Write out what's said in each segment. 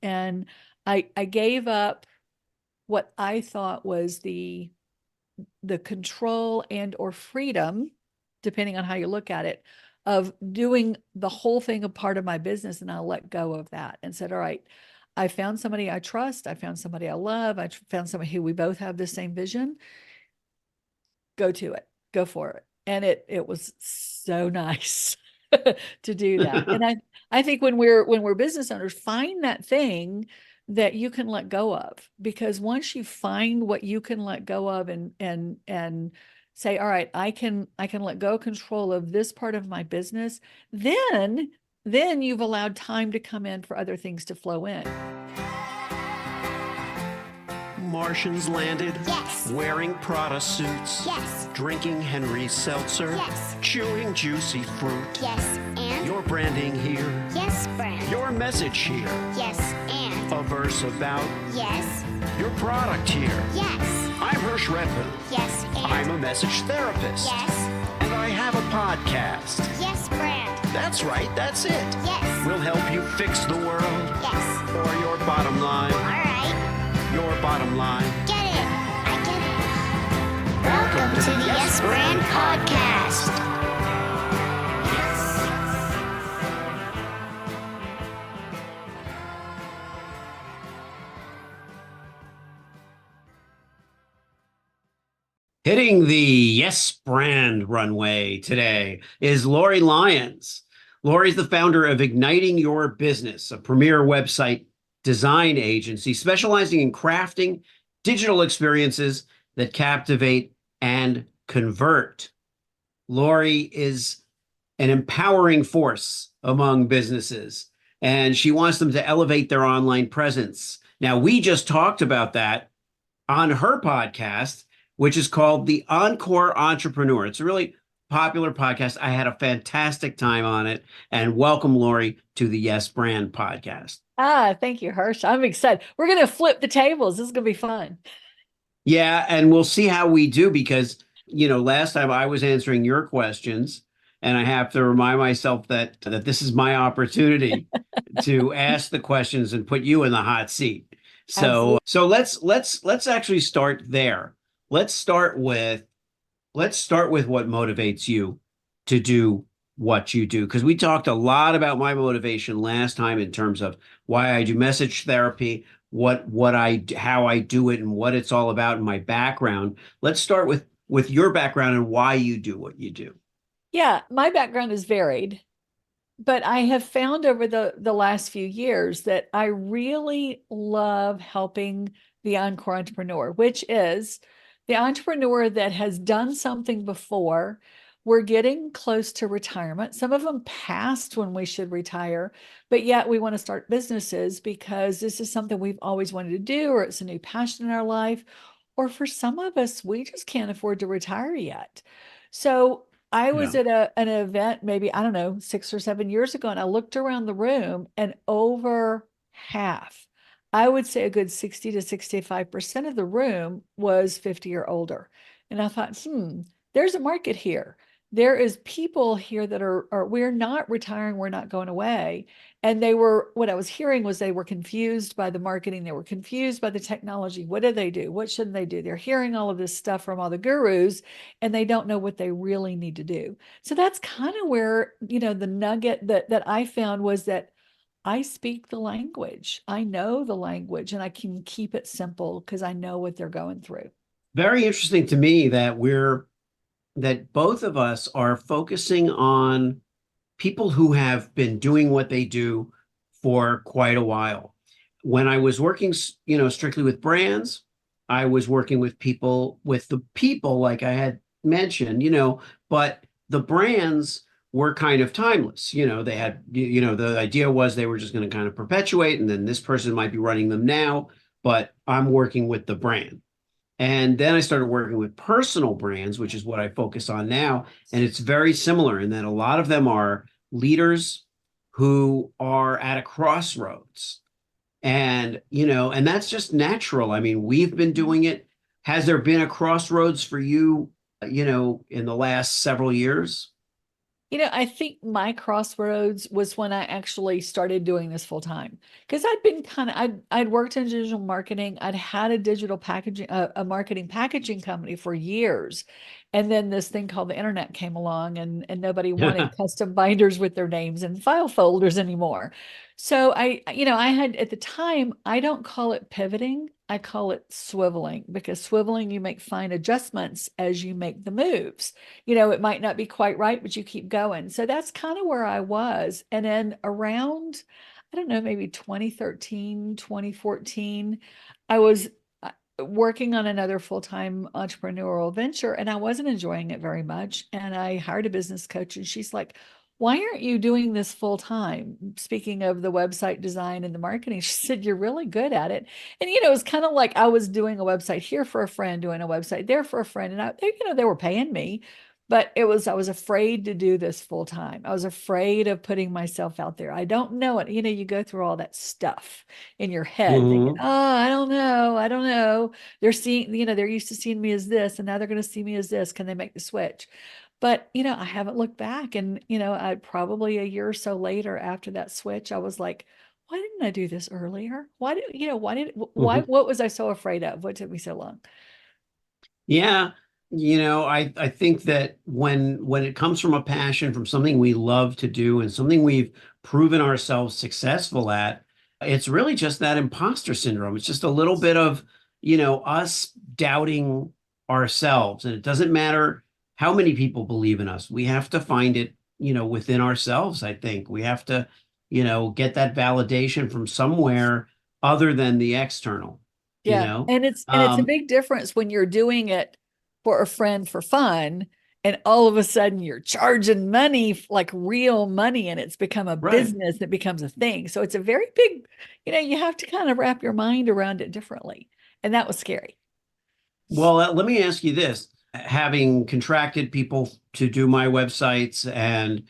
And I gave up what I thought was the control and or freedom, depending on how you look at it, of doing the whole thing a part of my business. And I let go of that and said, all right, I found somebody I trust. I found somebody I love. I found somebody who we both have the same vision. Go to it, go for it. And it was so nice to do that. And I think when we're business owners, find that thing that you can let go of, because once you find what you can let go of and say, all right, I can let go of control of this part of my business, then you've allowed time to come in for other things to flow in. Martians landed. Yes. Wearing Prada suits. Yes. Drinking Henry Seltzer. Yes. Chewing juicy fruit. Yes, and? Your branding here. Yes, brand. Your message here. Yes, and? A verse about. Yes. Your product here. Yes. I'm Hirsch Redmond. Yes, and? I'm a message therapist. Yes. And I have a podcast. Yes, brand. That's right, that's it. Yes. We'll help you fix the world. Yes. Or your bottom line. All right. Your bottom line. Get it. I get it. Welcome to the Yes Brand Podcast. Hitting the Yes Brand runway today is Lori Lyons. Lori's the founder of Igniting Your Business, a premier website design agency specializing in crafting digital experiences that captivate and convert. Lori is an empowering force among businesses, and she wants them to elevate their online presence. Now, we just talked about that on her podcast, which is called the Encore Entrepreneur. It's a really popular podcast. I had a fantastic time on it. And welcome, Lori, to the Yes Brand Podcast. Thank you, Hirsch. I'm excited. We're going to flip the tables. This is going to be fun. Yeah, and we'll see how we do because, last time I was answering your questions, and I have to remind myself that this is my opportunity to ask the questions and put you in the hot seat. So let's actually start there. Let's start with what motivates you to do what you do, because we talked a lot about my motivation last time in terms of why I do message therapy, how I do it, and what it's all about, and my background. Let's start with your background and why you do what you do. Yeah, my background is varied, but I have found over the last few years that I really love helping the Encore Entrepreneur, which is the entrepreneur that has done something before. We're getting close to retirement. Some of them passed when we should retire, but yet we want to start businesses because this is something we've always wanted to do, or it's a new passion in our life. Or for some of us, we just can't afford to retire yet. So I was at an event, maybe, I don't know, 6 or 7 years ago, and I looked around the room, and over half, I would say a good 60 to 65% of the room was 50 or older. And I thought, there's a market here. There is people here that are we're not retiring, we're not going away. And what I was hearing was they were confused by the marketing. They were confused by the technology. What do they do? What shouldn't they do? They're hearing all of this stuff from all the gurus, and they don't know what they really need to do. So that's kind of where, the nugget that I found was that I speak the language. I know the language, and I can keep it simple because I know what they're going through. Very interesting to me that both of us are focusing on people who have been doing what they do for quite a while. When I was working, strictly with brands, I was working with the people like I had mentioned, but the brands were kind of timeless. They had, the idea was they were just going to kind of perpetuate, and then this person might be running them now, but I'm working with the brand. And then I started working with personal brands, which is what I focus on now. And it's very similar in that a lot of them are leaders who are at a crossroads. And, and that's just natural. I mean, we've been doing it. Has there been a crossroads for you, in the last several years? I think my crossroads was when I actually started doing this full time because I'd worked in digital marketing. I'd had a digital packaging, a marketing packaging company for years. And then this thing called the internet came along and nobody wanted custom binders with their names and file folders anymore. So I had at the time, I don't call it pivoting. I call it swiveling because swiveling, you make fine adjustments as you make the moves. It might not be quite right, but you keep going. So that's kind of where I was. And then around, I don't know, maybe 2013, 2014, I was working on another full-time entrepreneurial venture and I wasn't enjoying it very much. And I hired a business coach and she's like, why aren't you doing this full time? Speaking of the website design and the marketing, she said, you're really good at it. And, it was kind of like I was doing a website here for a friend, doing a website there for a friend. And they were paying me, but I was afraid to do this full time. I was afraid of putting myself out there. I don't know it. You go through all that stuff in your head thinking, Mhm. oh, I don't know. I don't know. They're seeing, they're used to seeing me as this, and now they're going to see me as this. Can they make the switch? But, I haven't looked back. And, I probably a year or so later after that switch, I was like, why didn't I do this earlier? Mhm. What was I so afraid of? What took me so long? Yeah, I think that when it comes from a passion, from something we love to do and something we've proven ourselves successful at, it's really just that imposter syndrome. It's just a little bit of, us doubting ourselves. And it doesn't matter how many people believe in us. We have to find it, within ourselves, I think. We have to, get that validation from somewhere other than the external, you Yeah. know? And it's a big difference when you're doing it for a friend for fun and all of a sudden you're charging money, like real money, and it's become a Right. business that becomes a thing. So it's a very big, you have to kind of wrap your mind around it differently. And that was scary. Well, let me ask you this. Having contracted people to do my websites and,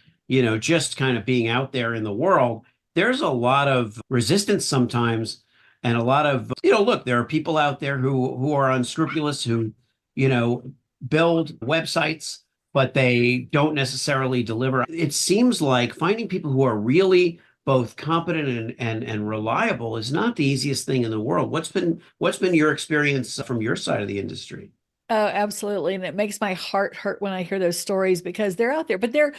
just kind of being out there in the world, there's a lot of resistance sometimes and a lot of, look, there are people out there who are unscrupulous, who, you know, build websites, but they don't necessarily deliver. It seems like finding people who are really both competent and reliable is not the easiest thing in the world. What's been your experience from your side of the industry? Oh, absolutely. And it makes my heart hurt when I hear those stories because they're out there, but they're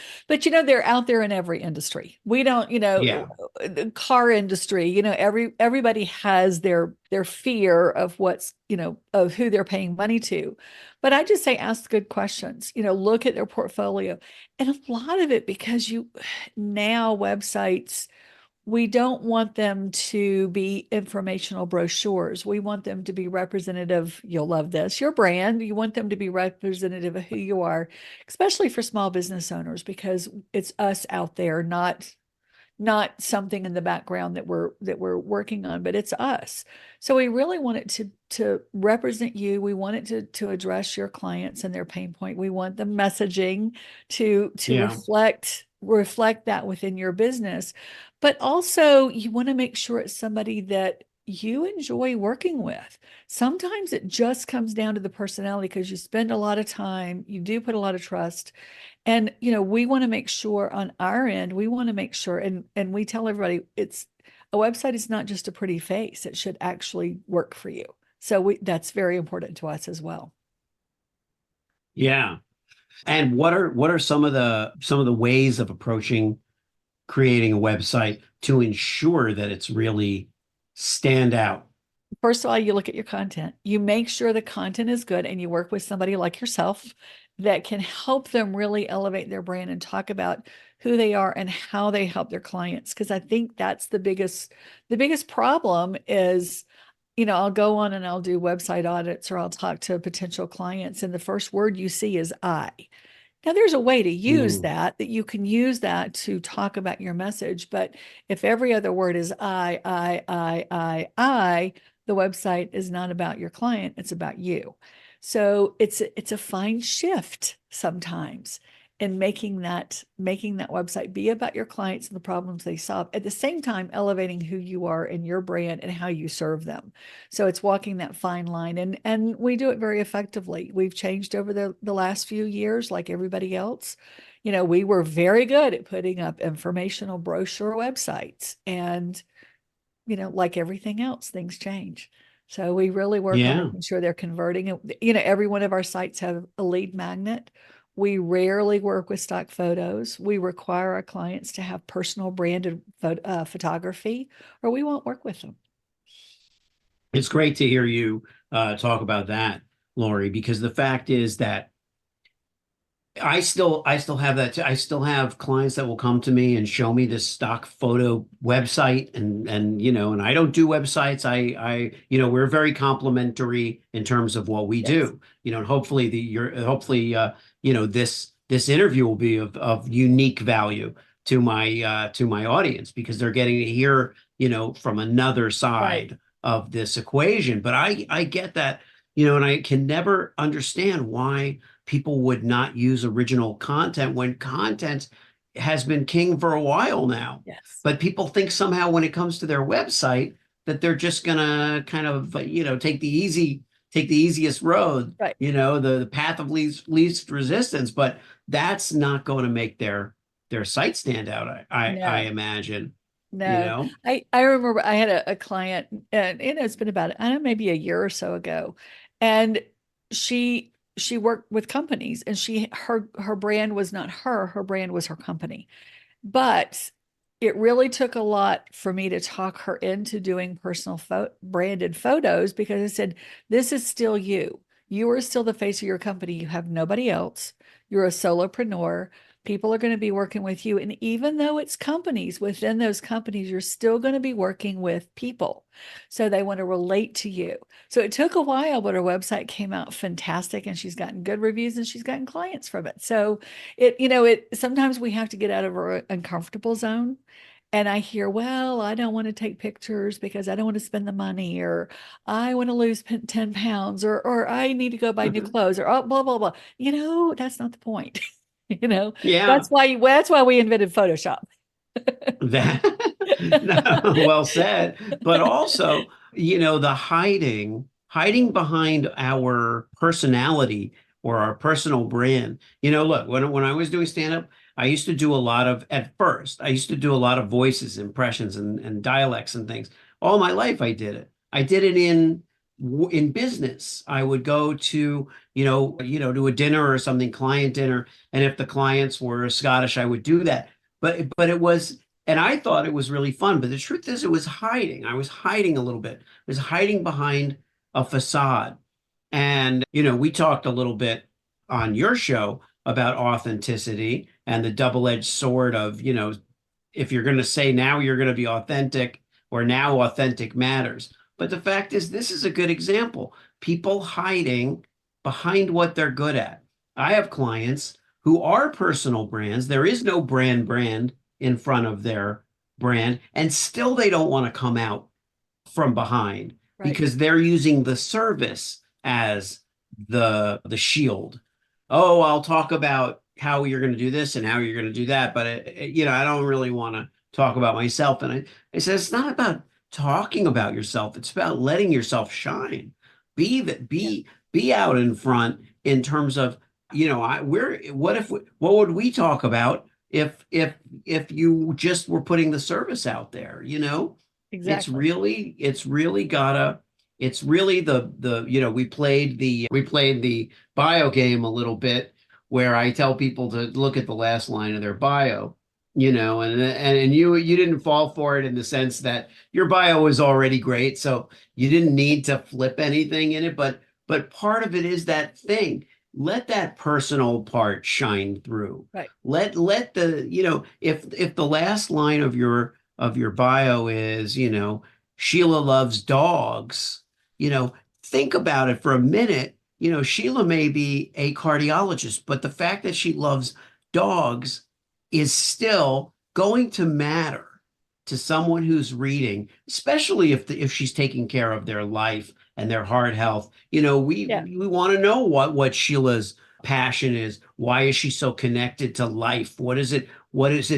out there in every industry. We don't, Yeah, the car industry, everybody has their fear of of who they're paying money to. But I just say ask good questions, look at their portfolio. And a lot of it because now websites we don't want them to be informational brochures. We want them to be representative. You'll love this. Your brand, you want them to be representative of who you are, especially for small business owners, because it's us out there, not something in the background that we're working on, but it's us. So we really want it to represent you. We want it to address your clients and their pain point. We want the messaging to yeah, reflect that within your business. But also you want to make sure it's somebody that you enjoy working with. Sometimes it just comes down to the personality because you spend a lot of time, you do put a lot of trust, and we want to make sure on our end, we want to make sure, and we tell everybody it's a website is not just a pretty face. It should actually work for you. So that's very important to us as well. yeah. And what are some of the ways of approaching creating a website to ensure that it's really stand out? First of all, you look at your content. You make sure the content is good and you work with somebody like yourself that can help them really elevate their brand and talk about who they are and how they help their clients. Because I think that's the biggest problem is, I'll go on and I'll do website audits or I'll talk to potential clients. And the first word you see is I. Now, there's a way to use Mm, that you can use that to talk about your message. But if every other word is I, the website is not about your client, it's about you. So it's a fine shift sometimes in making that website be about your clients and the problems they solve. At the same time, elevating who you are and your brand and how you serve them. So it's walking that fine line and we do it very effectively. We've changed over the last few years like everybody else. we were very good at putting up informational brochure websites. And, like everything else, things change. So we really work on Yeah. making sure they're converting. Every one of our sites have a lead magnet. We rarely work with stock photos. We require our clients to have personal branded photography, or we won't work with them. It's great to hear you talk about that, Lori, because the fact is that I still have that. I still have clients that will come to me and show me this stock photo website, and I don't do websites. We're very complimentary in terms of what we Yes. do. And hopefully this interview will be of unique value to my audience, because they're getting to hear, from another Right. side of this equation. But I get that, and I can never understand why people would not use original content when content has been king for a while now. Yes. But people think somehow when it comes to their website that they're just gonna kind of, take the easiest road, Right. the path of least resistance. But that's not going to make their site stand out, I No. imagine, you No, know. I remember I had a client, and it's been about, I don't know, maybe a year or so ago, and she worked with companies, and her brand was not her brand was her company. But it really took a lot for me to talk her into doing personal branded photos, because I said, this is still you. You are still the face of your company. You have nobody else. You're a solopreneur. People are going to be working with you. And even though it's companies, within those companies, you're still going to be working with people. So they want to relate to you. So it took a while, but her website came out fantastic, and she's gotten good reviews, and she's gotten clients from it. So it sometimes we have to get out of our uncomfortable zone. And I hear, well, I don't want to take pictures because I don't want to spend the money, or I want to lose 10 pounds, or I need to go buy new clothes, or oh, blah, blah, blah. That's not the point. You know, Yeah. that's why we invented Photoshop. That no, well said. But also, the hiding behind our personality or our personal brand. Look, when I was doing stand-up, I used to do a lot of, at first, I used to do a lot of voices, impressions, and dialects and things. All my life I did it. I did it in business. I would go to, to a dinner or something, client dinner, and if the clients were Scottish, I would do that. But it was, and I thought it was really fun. But the truth is, it was hiding. I was hiding a little bit. I was hiding behind a facade. And, we talked a little bit on your show about authenticity and the double-edged sword of, if you're going to say now you're going to be authentic, or now authentic matters. But the fact is, this is a good example. People hiding behind what they're good at. I have clients who are personal brands. There is no brand in front of their brand, and still they don't want to come out from behind Right. because they're using the service as the shield. Oh, I'll talk about how you're going to do this and how you're going to do that, but I don't really want to talk about myself. And I said, it's not about talking about yourself. It's about letting yourself shine. Be that Yeah. be out in front in terms of, what would we talk about if you just were putting the service out there, Exactly. it's really we played the bio game a little bit, where I tell people to look at the last line of their bio, and you didn't fall for it in the sense that your bio was already great, so you didn't need to flip anything in it, but part of it is that thing. Let that personal part shine through. Right. Let the, if the last line of your bio is, Sheila loves dogs, think about it for a minute. Sheila may be a cardiologist, but the fact that she loves dogs is still going to matter to someone who's reading, especially if she's taking care of their life and their heart health. We Yeah. we want to know what Sheila's passion is. Why is she so connected to life? What is it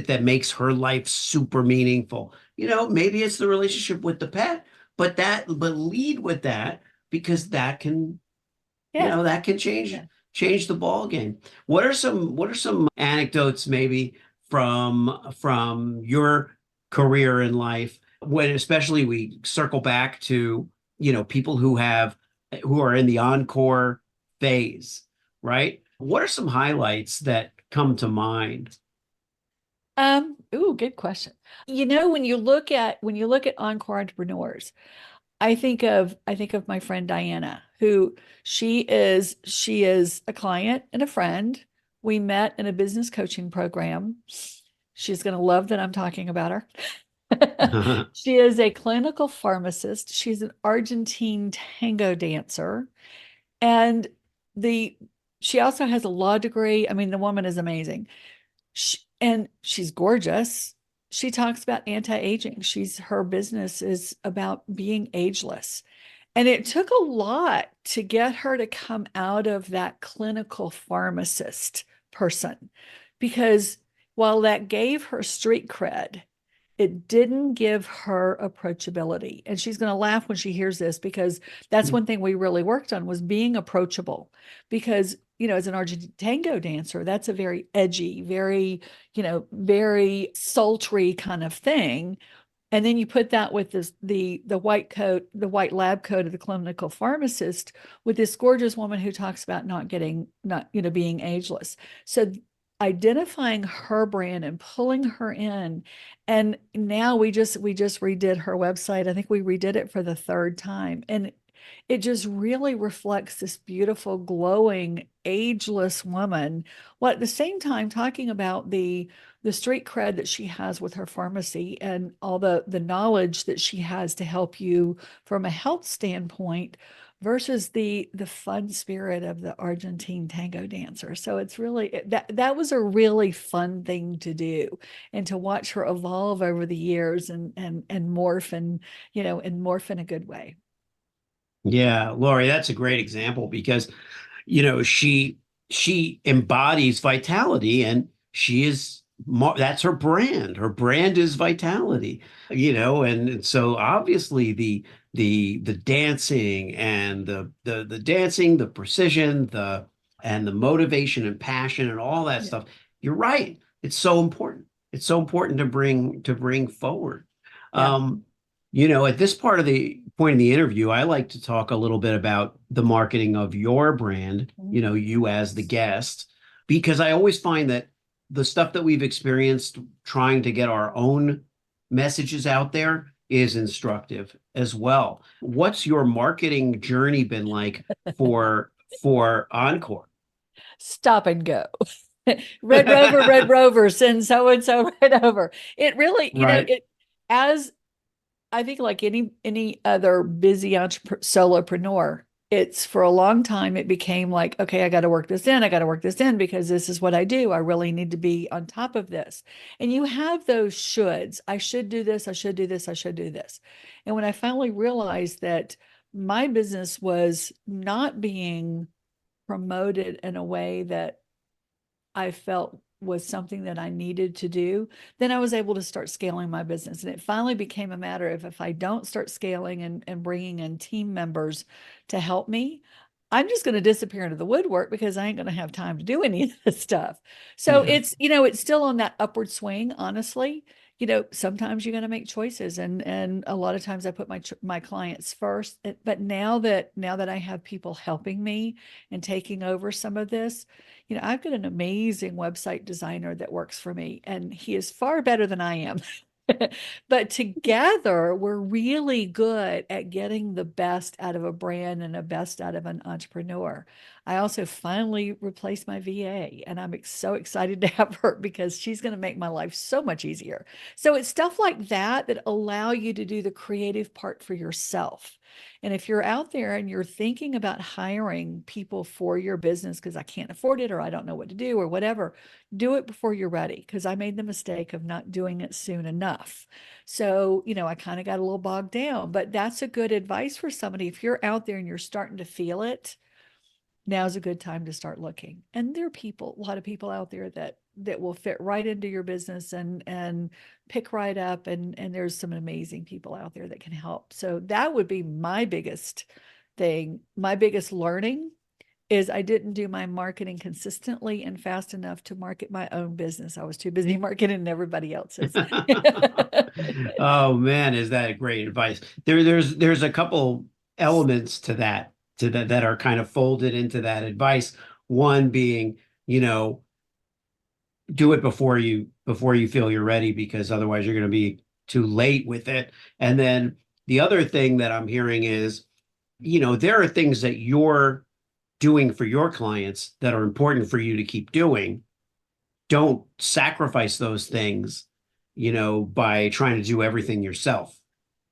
that makes her life super meaningful? Maybe it's the relationship with the pet, but lead with that, because that can, Yeah. that can change Yeah. change the ball game. What are some anecdotes maybe from your career in life when especially we circle back to, people who are in the encore phase, right? What are some highlights that come to mind? Good question. When you look at Encore Entrepreneurs, I think of my friend Diana, who she is a client and a friend. We met in a business coaching program. She's going to love that I'm talking about her. She is a clinical pharmacist. She's an Argentine tango dancer. And the she also has a law degree. I mean, the woman is amazing. And she's gorgeous. She talks about anti-aging. Her business is about being ageless. And it took a lot to get her to come out of that clinical pharmacist person because while that gave her street cred, it didn't give her approachability. And she's going to laugh when she hears this because that's one thing we really worked on was being approachable. Because, as an Argentine tango dancer, that's a very edgy, very, very sultry kind of thing. And then you put that with the white coat, the white lab coat of the clinical pharmacist with this gorgeous woman who talks about being ageless. So identifying her brand and pulling her in. And now we just redid her website. I think we redid it for the third time. And it just really reflects this beautiful, glowing, ageless woman, while at the same time talking about the street cred that she has with her pharmacy and all the knowledge that she has to help you from a health standpoint versus the fun spirit of the Argentine tango dancer. So it's really that was a really fun thing to do and to watch her evolve over the years and morph and morph in a good way. Yeah, Lori, that's a great example because, she embodies vitality and that's her brand. Her brand is vitality, and so obviously the dancing and the dancing, the precision, the motivation and passion and all that Yeah. stuff. You're right. It's so important. It's so important to bring forward. Yeah. Um, at this part of the point in the interview, I like to talk a little bit about the marketing of your brand, you as the guest, because I always find that the stuff that we've experienced trying to get our own messages out there is instructive as well. What's your marketing journey been like for for Encore? Stop and go. Red Rover, send so and so right over. It really, Right. as I think like any other busy entrepreneur, solopreneur, it's for a long time it became like, okay, I got to work this in. I got to work this in because this is what I do. I really need to be on top of this. And you have those shoulds. I should do this. I should do this. I should do this. And when I finally realized that my business was not being promoted in a way that I felt was something that I needed to do, then I was able to start scaling my business. And it finally became a matter of if I don't start scaling and bringing in team members to help me, I'm just going to disappear into the woodwork because I ain't going to have time to do any of this stuff. So Yeah. it's still on that upward swing, honestly. Sometimes you're going to make choices and a lot of times I put my clients first. But now that I have people helping me and taking over some of this, I've got an amazing website designer that works for me, and he is far better than I am. But together, we're really good at getting the best out of a brand and the best out of an entrepreneur. I also finally replaced my VA, and I'm so excited to have her because she's going to make my life so much easier. So it's stuff like that that allow you to do the creative part for yourself. And if you're out there and you're thinking about hiring people for your business because I can't afford it or I don't know what to do or whatever, do it before you're ready because I made the mistake of not doing it soon enough. So, I kind of got a little bogged down, but that's a good advice for somebody. If you're out there and you're starting to feel it, now's a good time to start looking. And there are a lot of people out there that will fit right into your business and pick right up. And there's some amazing people out there that can help. So that would be my biggest thing. My biggest learning is I didn't do my marketing consistently and fast enough to market my own business. I was too busy marketing everybody else's. Oh man, is that great advice? There's a couple elements that are kind of folded into that advice. One being, do it before you feel you're ready, because otherwise you're going to be too late with it. And then the other thing that I'm hearing is, there are things that you're doing for your clients that are important for you to keep doing. Don't sacrifice those things, by trying to do everything yourself,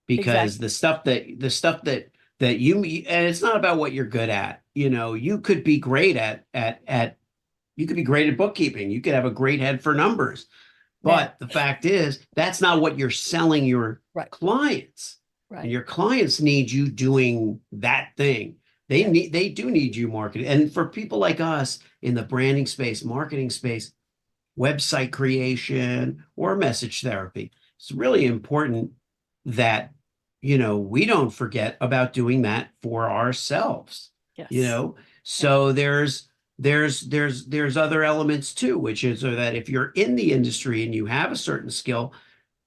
because Exactly. the stuff that and it's not about what you're good at. You could be great at you could be great at bookkeeping. You could have a great head for numbers. Yeah. But the fact is, that's not what you're selling your Right. clients. And Right. your clients need you doing that thing. Yeah. They do need you marketing. And for people like us in the branding space, marketing space, website creation, or message therapy, it's really important that, we don't forget about doing that for ourselves. Yes. So there's other elements too, which is that if you're in the industry and you have a certain skill,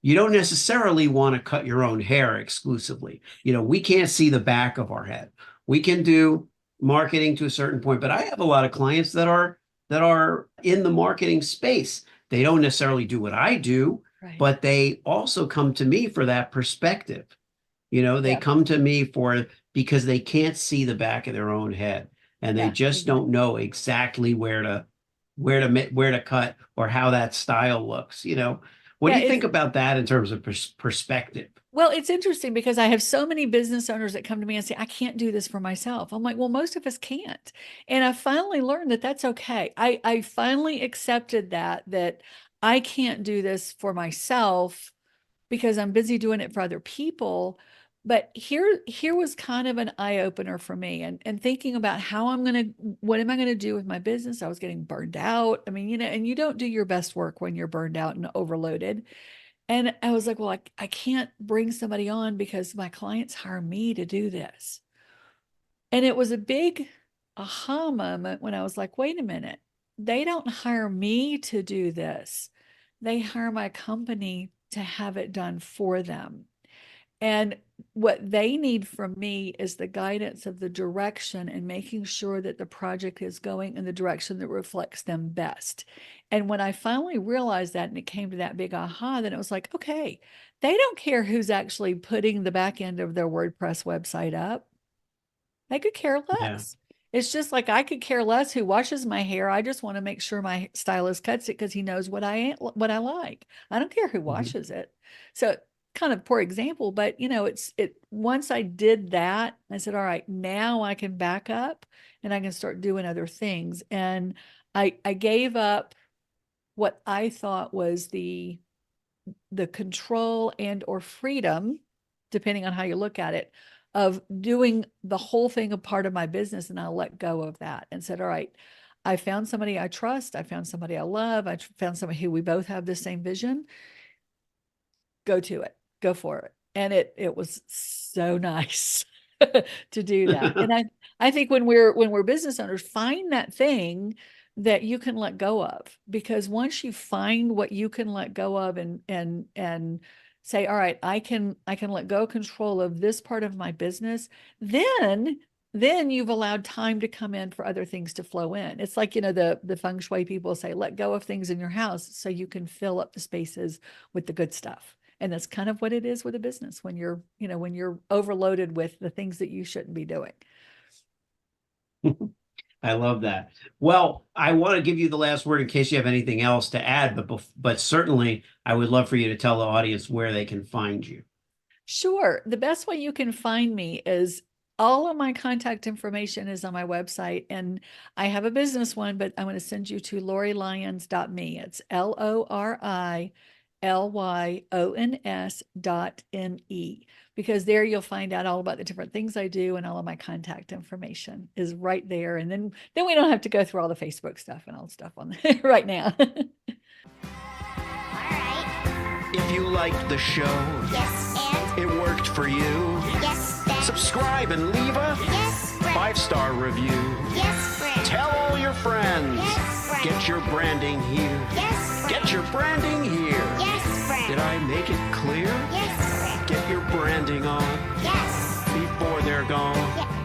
you don't necessarily want to cut your own hair exclusively. We can't see the back of our head. We can do marketing to a certain point, but I have a lot of clients that are in the marketing space. They don't necessarily do what I do, Right. but they also come to me for that perspective. They Yeah. come to me because they can't see the back of their own head, and they Yeah. just don't know exactly where to cut or how that style looks. What do Yeah. you think about that in terms of perspective? Well, it's interesting because I have so many business owners that come to me and say, I can't do this for myself. I'm like, well, most of us can't. And I finally learned that that's okay. I finally accepted that I can't do this for myself because I'm busy doing it for other people. But here was kind of an eye opener for me, and thinking about what am I going to do with my business? I was getting burned out. I mean, and you don't do your best work when you're burned out and overloaded. And I was like, well, I can't bring somebody on because my clients hire me to do this. And it was a big aha moment when I was like, wait a minute, they don't hire me to do this. They hire my company to have it done for them. And what they need from me is the guidance of the direction and making sure that the project is going in the direction that reflects them best. And when I finally realized that and it came to that big aha, then it was like, okay, they don't care who's actually putting the back end of their WordPress website up. They could care Yeah. less. It's just like I could care less who washes my hair. I just want to make sure my stylist cuts it because he knows what I like. I don't care who Mhm. washes it. So kind of poor example, but it once I did that, I said, all right, now I can back up and I can start doing other things. And I gave up what I thought was the control and or freedom, depending on how you look at it, of doing the whole thing a part of my business. And I let go of that and said, all right, I found somebody I trust. I found somebody I love. I found somebody who we both have the same vision. Go to it, go for it. And it was so nice to do that. And I think when we're business owners, find that thing that you can let go of, because once you find what you can let go of and say, all right, I can let go of control of this part of my business, then you've allowed time to come in for other things to flow in. It's like, the feng shui people say, let go of things in your house so you can fill up the spaces with the good stuff. And that's kind of what it is with a business when you're overloaded with the things that you shouldn't be doing. I love that. Well, I want to give you the last word in case you have anything else to add, but certainly I would love for you to tell the audience where they can find you. Sure. The best way you can find me is all of my contact information is on my website, and I have a business one, but I'm going to send you to lorilyons.me. It's LORILYONS.ME, because there you'll find out all about the different things I do, and all of my contact information is right there. And then we don't have to go through all the Facebook stuff and all the stuff on there right now. All right. If you liked the show, Yes, and it worked for you, yes, then subscribe and leave a yes, friend. 5-star review. Yes, friend. Tell all your friends. Yes, friend. Get your branding here. Yes, friend. Get your branding here. Yes, friend. Did I make it clear? Yes, friend. Get your branding on Yes. before they're gone. Yeah.